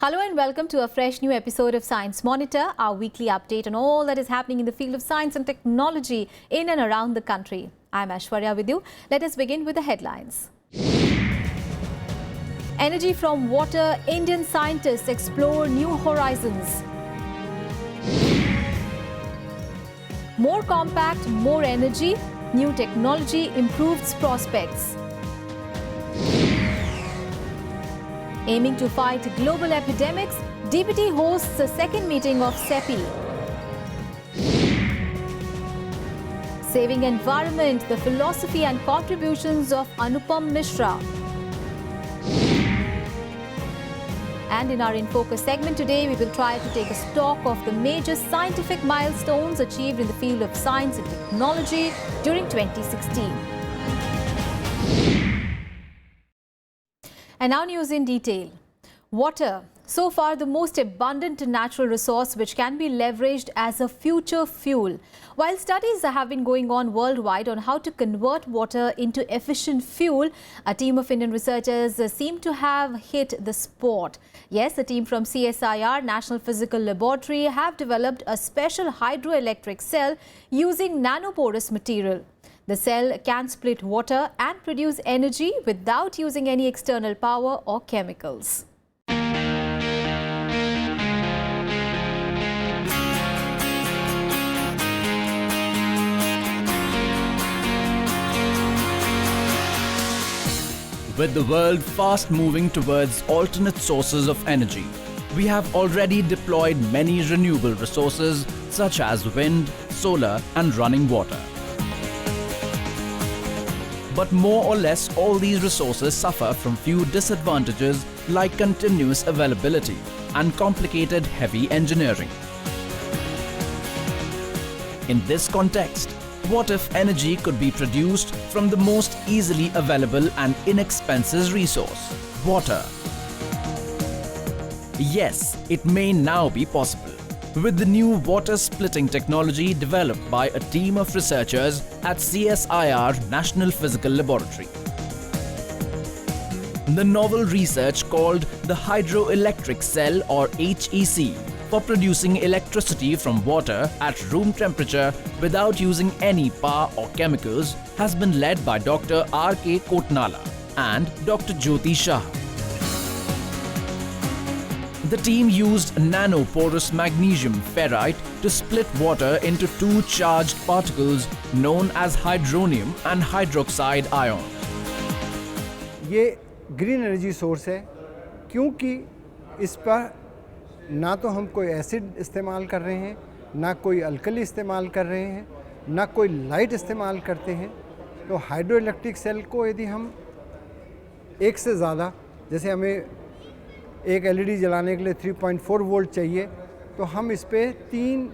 Hello and welcome to a fresh new episode of Science Monitor, our weekly update on all that is happening in the field of science and technology in and around the country. I'm Aishwarya with you. Let us begin with the headlines. Energy from water, Indian scientists explore new horizons. More compact, more energy, new technology improves prospects. Aiming to fight global epidemics, DPT hosts a second meeting of CEPI. Saving environment, the philosophy and contributions of Anupam Mishra. And in our In Focus segment today, we will try to take a stock of the major scientific milestones achieved in the field of science and technology during 2016. And now news in detail. Water, so far the most abundant natural resource which can be leveraged as a future fuel. While studies have been going on worldwide on how to convert water into efficient fuel, a team of Indian researchers seem to have hit the spot. Yes, a team from CSIR, National Physical Laboratory, have developed a special hydroelectric cell using nanoporous material. The cell can split water and produce energy without using any external power or chemicals. With the world fast moving towards alternate sources of energy, we have already deployed many renewable resources such as wind, solar and running water. But more or less all these resources suffer from few disadvantages like continuous availability and complicated heavy engineering. In this context, what if energy could be produced from the most easily available and inexpensive resource, water? Yes, it may now be possible with the new water splitting technology developed by a team of researchers at CSIR National Physical Laboratory. The novel research called the hydroelectric cell or HEC for producing electricity from water at room temperature without using any power or chemicals has been led by Dr. R.K. Kotnala and Dr. Jyoti Shah. The team used nanoporous magnesium ferrite to split water into two charged particles known as hydronium and hydroxide ions. ये green energy source है क्योंकि इस पर ना तो हम कोई acid इस्तेमाल कर रहे हैं, ना कोई अल्कली इस्तेमाल कर रहे हैं, ना कोई लाइट इस्तेमाल करते हैं. तो हाइड्रोइलेक्ट्रिक सेल को यदि हम एक से ज़्यादा, जैसे हमें एक एलईडी जलाने के लिए 3.4 वोल्ट चाहिए, तो हम इस पे 3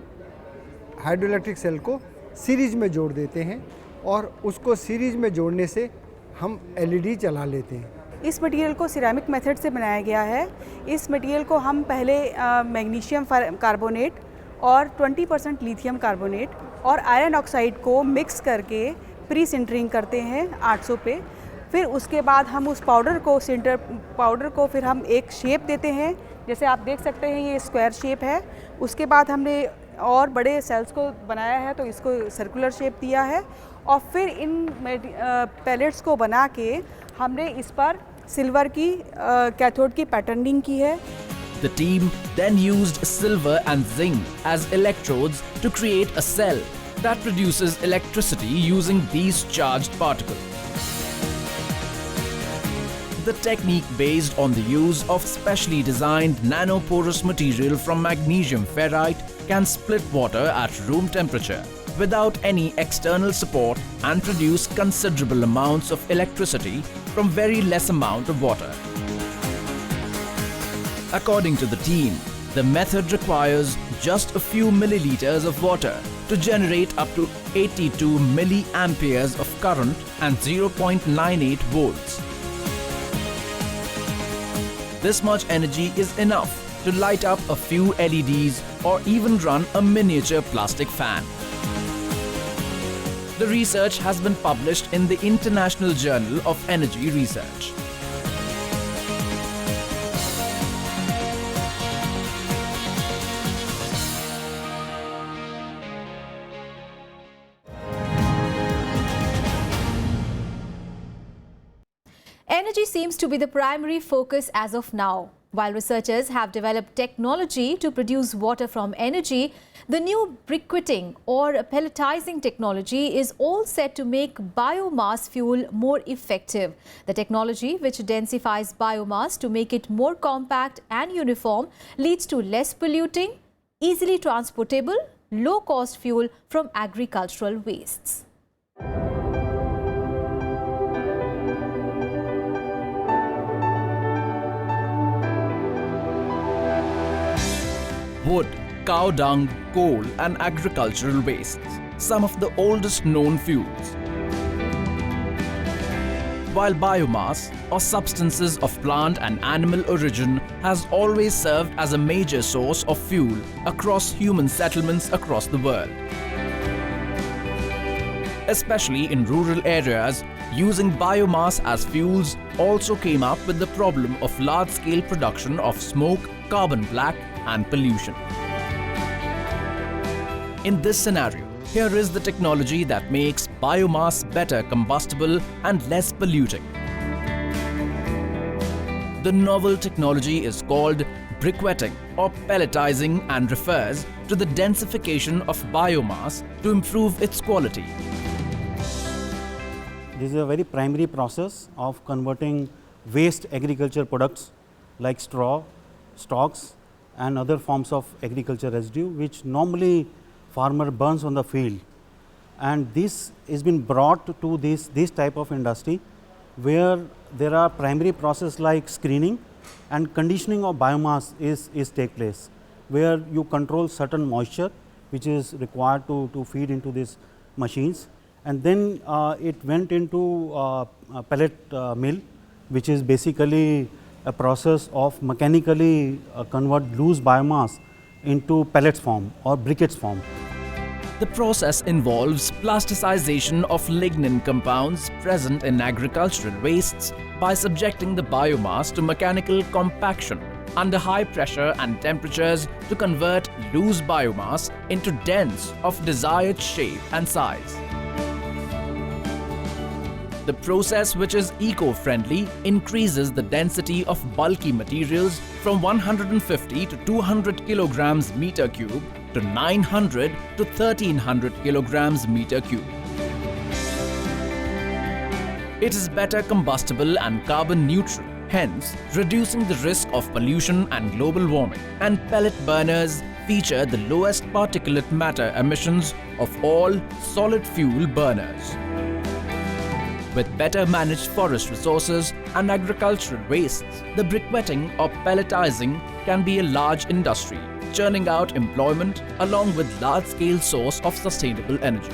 हाइड्रोइलेक्ट्रिक सेल को सीरीज में जोड़ देते हैं और उसको सीरीज में जोड़ने से हम एलईडी जला लेते हैं. इस मटेरियल को सिरेमिक मेथड से बनाया गया है. इस मटेरियल को हम पहले मैग्नीशियम कार्बोनेट और 20% लिथियम कार्बोनेट और आयरन ऑक्साइड को मिक्स करके प्री सिंटरिंग करते हैं 800 पे. फिर उसके बाद हम उस पाउडर को फिर हम एक शेप देते हैं. जैसे आप देख सकते हैं ये स्क्वायर शेप है. उसके बाद हमने और बड़े सेल्स को बनाया है तो इसको सर्कुलर शेप दिया है और फिर इन पैलेट्स को बना के हमने इस पर सिल्वर की कैथोड की पैटर्निंग की है. The team then used silver and zinc as electrodes to create a cell that produces electricity using these charged particles. The technique based on the use of specially designed nanoporous material from magnesium ferrite can split water at room temperature without any external support and produce considerable amounts of electricity from very less amount of water. According to the team, the method requires just a few milliliters of water to generate up to 82 milliamperes of current and 0.98 volts. This much energy is enough to light up a few LEDs or even run a miniature plastic fan. The research has been published in the International Journal of Energy Research. Energy seems to be the primary focus as of now. While researchers have developed technology to produce water from energy, the new briquetting or pelletizing technology is all set to make biomass fuel more effective. The technology, which densifies biomass to make it more compact and uniform, leads to less polluting, easily transportable, low-cost fuel from agricultural wastes. Wood, cow dung, coal and agricultural wastes, some of the oldest known fuels. While biomass, or substances of plant and animal origin, has always served as a major source of fuel across human settlements across the world. Especially in rural areas, using biomass as fuels also came up with the problem of large-scale production of smoke, carbon black and pollution. In this scenario, here is the technology that makes biomass better combustible and less polluting. The novel technology is called briquetting or pelletizing and refers to the densification of biomass to improve its quality. This is a very primary process of converting waste agriculture products like straw, stalks and other forms of agriculture residue which normally farmer burns on the field, and this has been brought to this type of industry where there are primary process like screening and conditioning of biomass is take place, where you control certain moisture which is required to feed into these machines, and then it went into a pellet mill, which is basically a process of mechanically convert loose biomass into pellets form or briquettes form. The process involves plasticization of lignin compounds present in agricultural wastes by subjecting the biomass to mechanical compaction under high pressure and temperatures to convert loose biomass into dense of desired shape and size. The process, which is eco-friendly, increases the density of bulky materials from 150 to 200 kilograms meter cube to 900 to 1300 kilograms meter cube. It is better combustible and carbon neutral, hence reducing the risk of pollution and global warming. And pellet burners feature the lowest particulate matter emissions of all solid fuel burners. With better managed forest resources and agricultural wastes, the briquetting or pelletizing can be a large industry, churning out employment along with large-scale source of sustainable energy.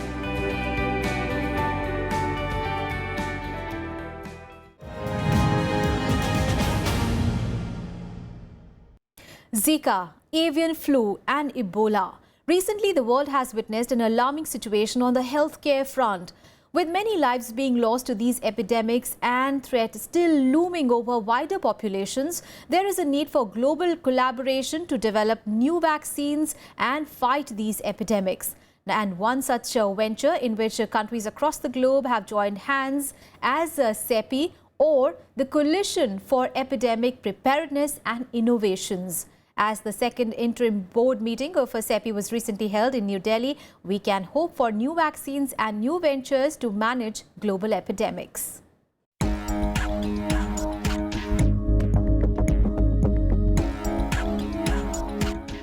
Zika, avian flu and Ebola. Recently, the world has witnessed an alarming situation on the healthcare front. With many lives being lost to these epidemics and threats still looming over wider populations, there is a need for global collaboration to develop new vaccines and fight these epidemics. And one such venture in which countries across the globe have joined hands as CEPI, or the Coalition for Epidemic Preparedness and Innovations. As the second interim board meeting of CEPI was recently held in New Delhi, we can hope for new vaccines and new ventures to manage global epidemics.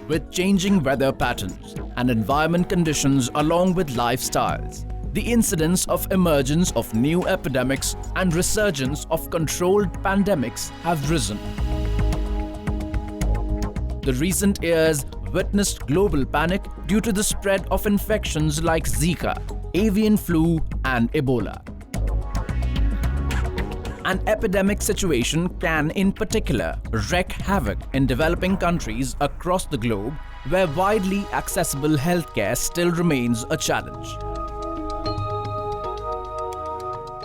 With changing weather patterns and environment conditions along with lifestyles, the incidence of emergence of new epidemics and resurgence of controlled pandemics have risen. The recent years witnessed global panic due to the spread of infections like Zika, avian flu and Ebola. An epidemic situation can, in particular, wreak havoc in developing countries across the globe where widely accessible healthcare still remains a challenge.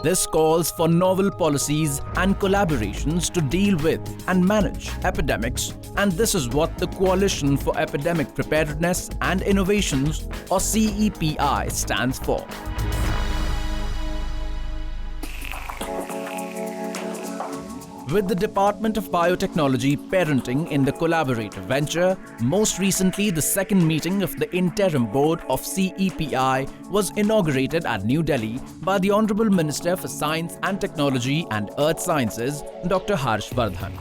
This calls for novel policies and collaborations to deal with and manage epidemics, and this is what the Coalition for Epidemic Preparedness and Innovations, or CEPI, stands for. with the Department of Biotechnology parenting in the collaborative venture. Most recently, the second meeting of the interim board of CEPI was inaugurated at New Delhi by the Honorable Minister for Science and Technology and Earth Sciences, Dr. Harshvardhan.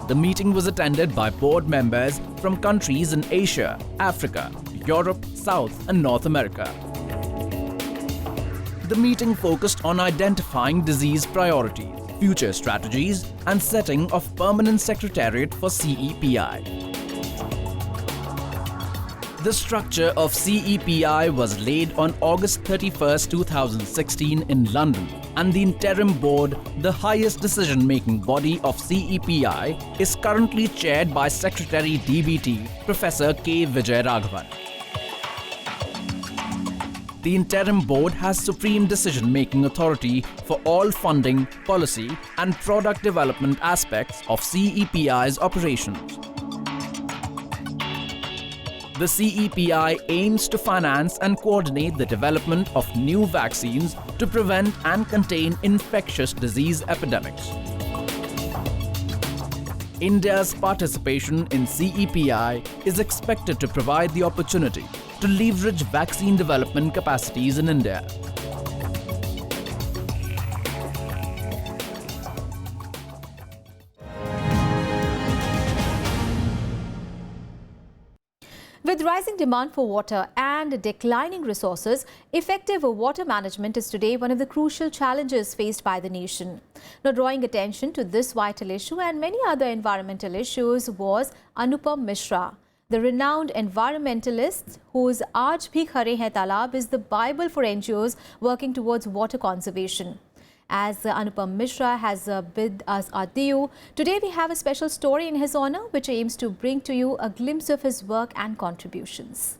The meeting was attended by board members from countries in Asia, Africa, Europe, South and North America. The meeting focused on identifying disease priorities, future strategies and setting of permanent secretariat for CEPI. The structure of CEPI was laid on August 31, 2016 in London, and the interim board, the highest decision-making body of CEPI, is currently chaired by Secretary DBT, Professor K. Vijay Raghavan. The interim board has supreme decision-making authority for all funding, policy and product development aspects of CEPI's operations. The CEPI aims to finance and coordinate the development of new vaccines to prevent and contain infectious disease epidemics. India's participation in CEPI is expected to provide the opportunity to leverage vaccine development capacities in India. With rising demand for water and declining resources, effective water management is today one of the crucial challenges faced by the nation. Now, drawing attention to this vital issue and many other environmental issues was Anupam Mishra, the renowned environmentalist whose Aaj Bhi Khare Hain Talab is the Bible for NGOs working towards water conservation. As Anupam Mishra has bid us adieu, today we have a special story in his honor which aims to bring to you a glimpse of his work and contributions.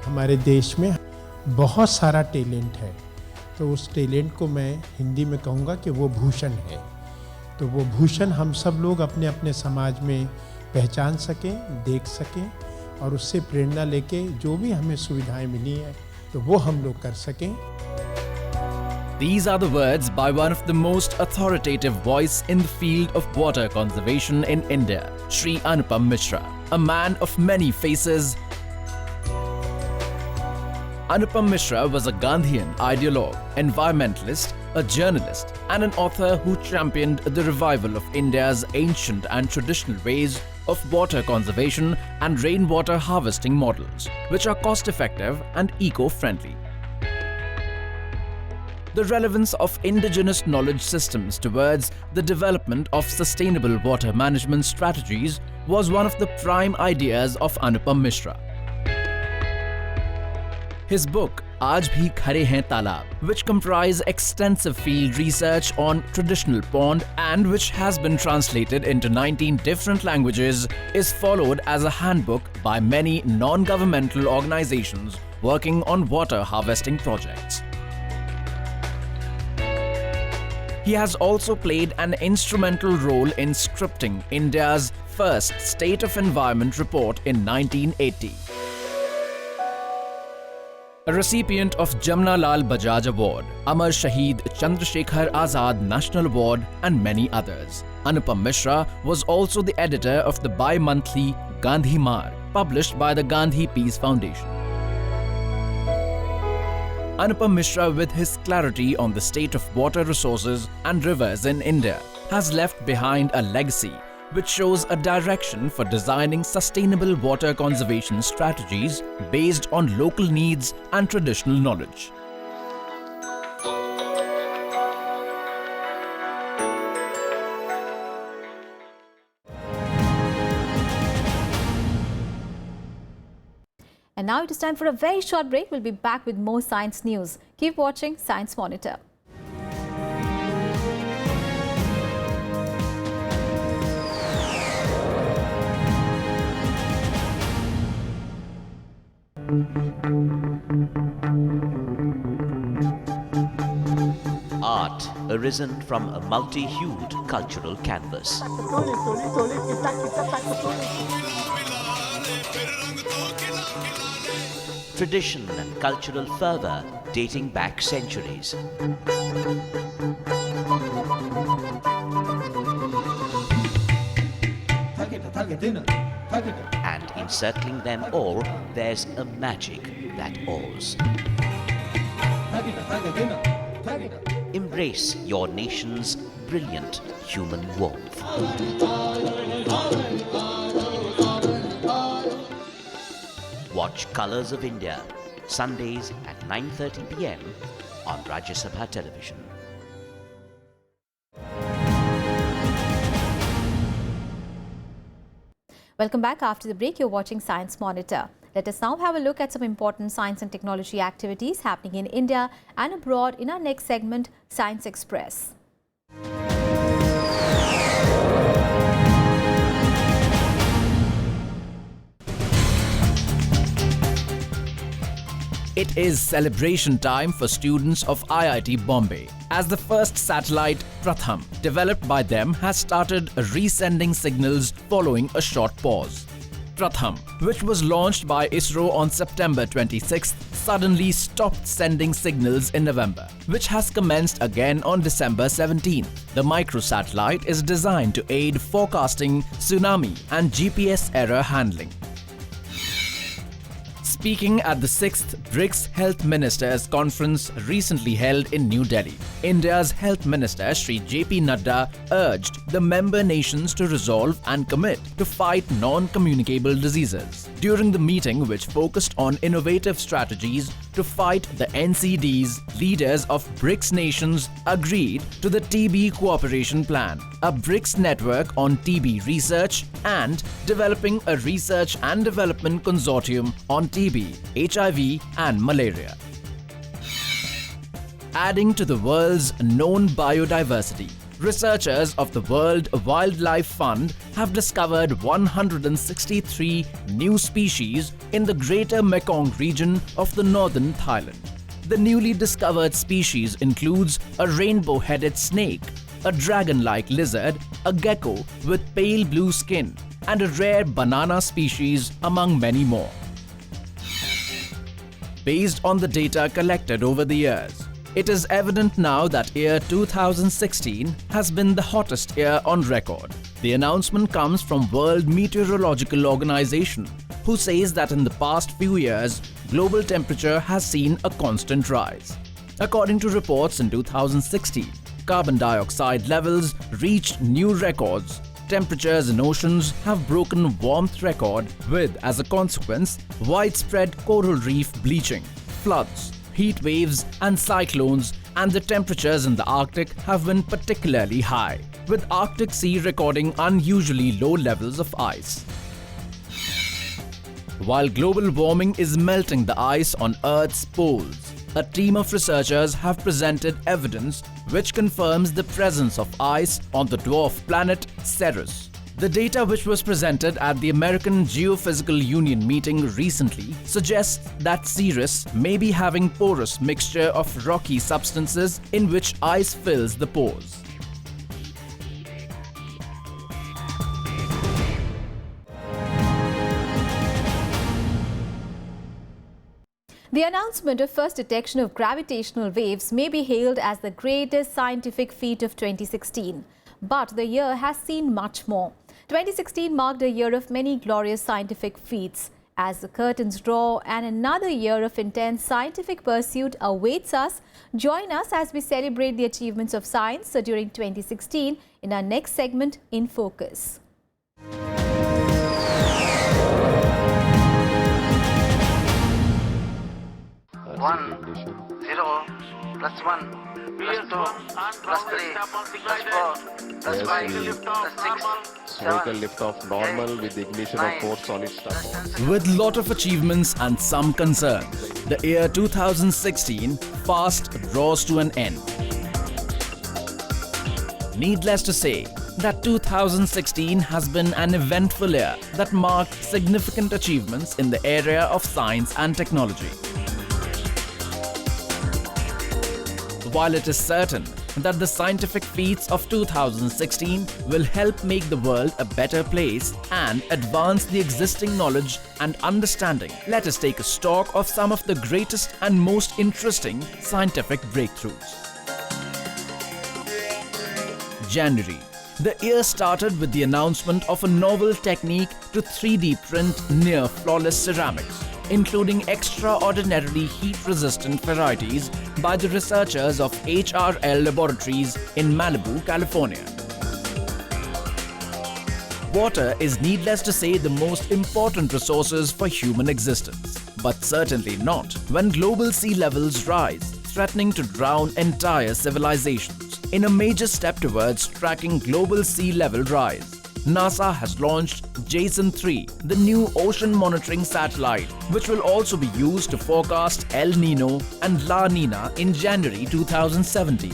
हमारे देश में बहुत सारा talent है, तो उस talent को मैं हिंदी में कहूँगा कि वो भूषण है। तो वो भूषण हम सब लोग अपने अपने समाज में पहचान सकें, देख सकें और उससे प्रेरणा लेके जो भी हमें सुविधाएं मिली हैं तो वो हम लोग कर सकें। These are the words by one of the most authoritative voice in the field of water conservation in India, Shri Anupam Mishra, a man of many faces. Anupam Mishra was a Gandhian ideologue, environmentalist, a journalist and an author who championed the revival of India's ancient and traditional ways of water conservation and rainwater harvesting models, which are cost-effective and eco-friendly. The relevance of indigenous knowledge systems towards the development of sustainable water management strategies was one of the prime ideas of Anupam Mishra. His book, Aaj Bhi Khare Hain Talab, which comprise extensive field research on traditional pond and which has been translated into 19 different languages, is followed as a handbook by many non-governmental organizations working on water harvesting projects. He has also played an instrumental role in scripting India's first State of Environment report in 1980. A recipient of Jamna Lal Bajaj Award, Amar Shaheed Chandrasekhar Azad National Award and many others. Anupam Mishra was also the editor of the bi-monthly Gandhi Marg, published by the Gandhi Peace Foundation. Anupam Mishra, with his clarity on the state of water resources and rivers in India, has left behind a legacy which shows a direction for designing sustainable water conservation strategies based on local needs and traditional knowledge. And now it is time for a very short break. We'll be back with more science news. Keep watching Science Monitor. Art arisen from a multi-hued cultural canvas. tradition and cultural fervour dating back centuries. And encircling them all, there's a magic that awes. Embrace your nation's brilliant human warmth. Watch Colours of India, Sundays at 9:30 p.m. on Rajya Sabha Television. Welcome back. After the break, you're watching Science Monitor. Let us now have a look at some important science and technology activities happening in India and abroad in our next segment, Science Express. It is celebration time for students of IIT Bombay, as the first satellite, Pratham, developed by them, has started resending signals following a short pause. Pratham, which was launched by ISRO on September 26th, suddenly stopped sending signals in November, which has commenced again on December 17th. The microsatellite is designed to aid forecasting, tsunami and GPS error handling. Speaking at the 6th BRICS Health Ministers Conference recently held in New Delhi, India's Health Minister Shri J.P. Nadda urged the member nations to resolve and commit to fight non-communicable diseases. During the meeting, which focused on innovative strategies to fight the NCDs, leaders of BRICS nations agreed to the TB Cooperation Plan, a BRICS network on TB research, and developing a research and development consortium on TB, HIV and malaria. Adding to the world's known biodiversity, researchers of the World Wildlife Fund have discovered 163 new species in the Greater Mekong region of the northern Thailand. The newly discovered species includes a rainbow-headed snake, a dragon-like lizard, a gecko with pale blue skin, and a rare banana species, among many more. Based on the data collected over the years, it is evident now that year 2016 has been the hottest year on record. The announcement comes from World Meteorological Organization, who says that in the past few years, global temperature has seen a constant rise. According to reports in 2016, carbon dioxide levels reached new records. Temperatures in oceans have broken warmth record with, as a consequence, widespread coral reef bleaching, floods, heat waves and cyclones, and the temperatures in the Arctic have been particularly high, with Arctic Sea recording unusually low levels of ice. While global warming is melting the ice on Earth's poles, a team of researchers have presented evidence which confirms the presence of ice on the dwarf planet Ceres. The data, which was presented at the American Geophysical Union meeting recently, suggests that Ceres may be having porous mixture of rocky substances in which ice fills the pores. The announcement of first detection of gravitational waves may be hailed as the greatest scientific feat of 2016. But the year has seen much more. 2016 marked a year of many glorious scientific feats. As the curtains draw and another year of intense scientific pursuit awaits us, join us as we celebrate the achievements of science during 2016 in our next segment, In Focus. 1, 0, plus 1, plus 2, plus 3, plus 4, plus 5, plus 6, Vehicle lift off normal with the ignition of 4 solid start. With lot of achievements and some concerns, the year 2016 fast draws to an end. Needless to say that 2016 has been an eventful year that marked significant achievements in the area of science and technology. While it is certain that the scientific feats of 2016 will help make the world a better place and advance the existing knowledge and understanding. Let us take a stock of some of the greatest and most interesting scientific breakthroughs. January. The year started with the announcement of a novel technique to 3D print near-flawless ceramics, including extraordinarily heat-resistant varieties by the researchers of HRL Laboratories in Malibu, California. Water is, needless to say, the most important resources for human existence. But certainly not when global sea levels rise, threatening to drown entire civilizations. In a major step towards tracking global sea level rise, NASA has launched JASON-3, the new ocean monitoring satellite, which will also be used to forecast El Nino and La Nina in January 2017.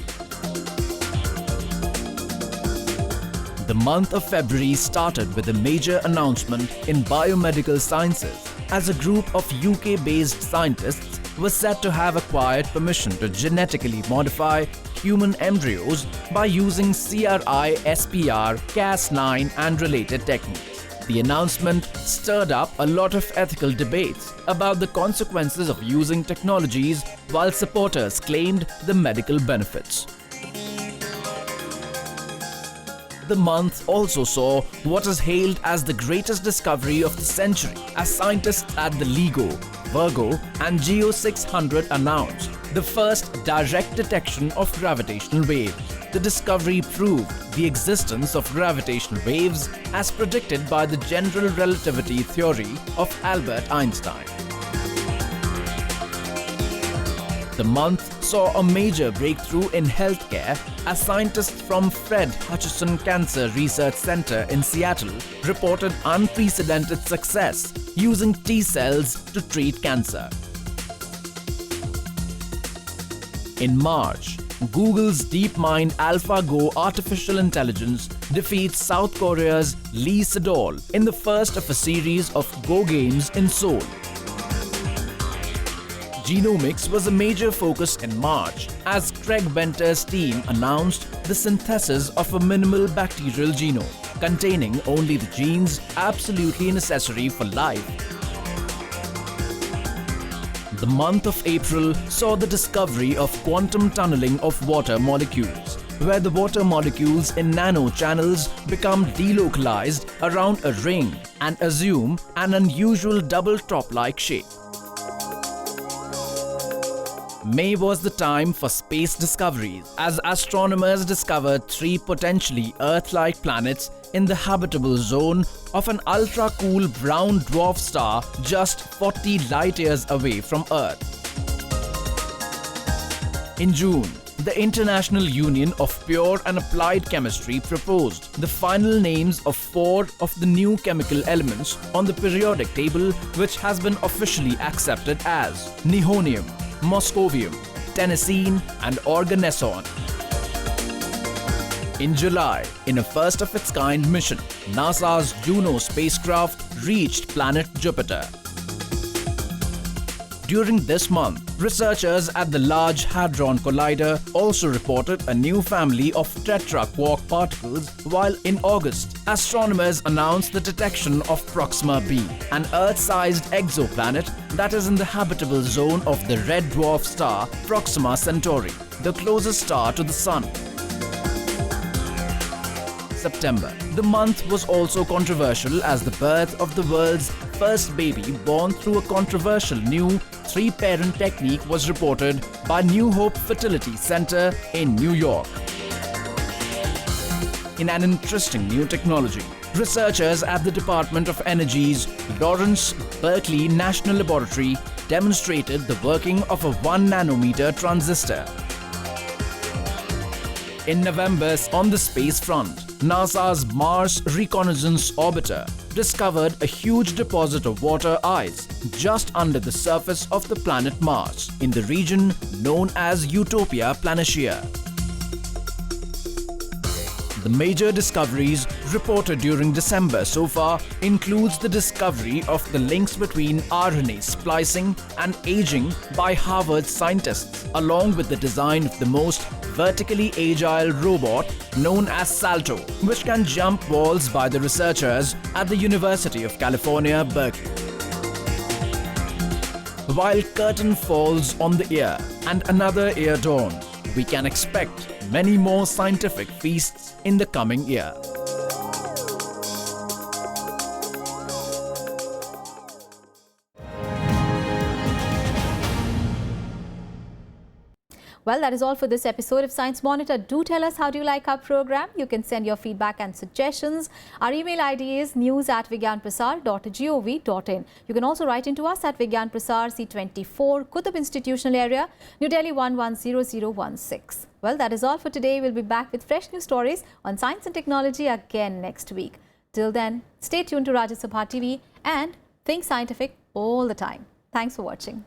The month of February started with a major announcement in biomedical sciences, as a group of UK-based scientists was said to have acquired permission to genetically modify human embryos by using CRISPR, Cas9 and related techniques. The announcement stirred up a lot of ethical debates about the consequences of using technologies, while supporters claimed the medical benefits. The month also saw what is hailed as the greatest discovery of the century, as scientists at the LIGO, Virgo and Geo 600 announced the first direct detection of gravitational waves. The discovery proved the existence of gravitational waves as predicted by the general relativity theory of Albert Einstein. The month saw a major breakthrough in healthcare as scientists from Fred Hutchinson Cancer Research Center in Seattle reported unprecedented success using T-cells to treat cancer. In March, Google's DeepMind AlphaGo artificial intelligence defeats South Korea's Lee Sedol in the first of a series of Go games in Seoul. Genomics was a major focus in March as Craig Venter's team announced the synthesis of a minimal bacterial genome containing only the genes absolutely necessary for life. The month of April saw the discovery of quantum tunneling of water molecules, where the water molecules in nanochannels become delocalized around a ring and assume an unusual double top-like shape. May was the time for space discoveries, as astronomers discovered 3 potentially Earth-like planets in the habitable zone of an ultra-cool brown dwarf star just 40 light-years away from Earth. In June, the International Union of Pure and Applied Chemistry proposed the final names of 4 of the new chemical elements on the periodic table, which has been officially accepted as nihonium, moscovium, tennessine and organesson. In July, in a first-of-its-kind mission, NASA's Juno spacecraft reached planet Jupiter. During this month, researchers at the Large Hadron Collider also reported a new family of tetra-quark particles, while in August, astronomers announced the detection of Proxima b, an Earth-sized exoplanet that is in the habitable zone of the red dwarf star Proxima Centauri, the closest star to the Sun. September. The month was also controversial as the birth of the world's first baby born through a controversial new 3-parent technique was reported by New Hope Fertility Center in New York. In an interesting new technology, researchers at the Department of Energy's Lawrence Berkeley National Laboratory demonstrated the working of a 1 nanometer transistor. In November, on the space front, NASA's Mars Reconnaissance Orbiter discovered a huge deposit of water ice just under the surface of the planet Mars in the region known as Utopia Planitia. The major discoveries reported during December so far includes the discovery of the links between RNA splicing and aging by Harvard scientists, along with the design of the most vertically agile robot known as Salto, which can jump walls by the researchers at the University of California, Berkeley. While curtain falls on the year and another year dawns, we can expect many more scientific feasts in the coming year. Well, that is all for this episode of Science Monitor. Do tell us, how do you like our program? You can send your feedback and suggestions. Our email ID is news@vigyanprasar.gov.in. You can also write into us at Vigyan Prasar, C24, Qutb Institutional Area, New Delhi 110016. Well, that is all for today. We'll be back with fresh news stories on science and technology again next week. Till then, stay tuned to Rajya Sabha TV and think scientific all the time. Thanks for watching.